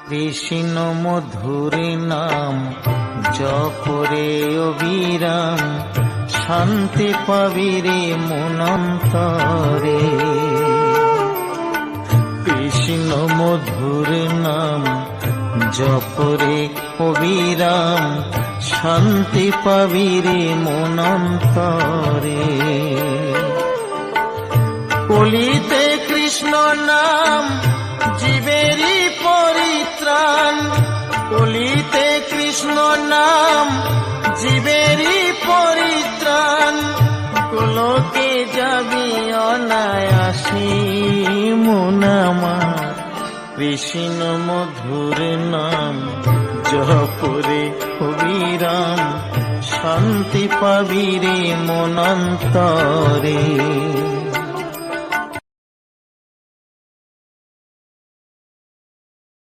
কৃষ্ণ মধুর নাম জপরে অবিরাম, শান্তি পাবিরে মনন্তরে। কৃষ্ণ মধুর নাম জপরে অবিরাম, শান্তি পাবিরে মনন্তরে। কলিতে কৃষ্ণ নাম জীবেরই পরিত্রাণ, কলিতে কৃষ্ণ নাম জীবেরই পরিত্রাণ। গোলকে যাবি অনায়াসে মন আমার, কৃষ্ণ মধুর নাম জপরে অবিরাম, শান্তি পাবিরে মনন্তরে।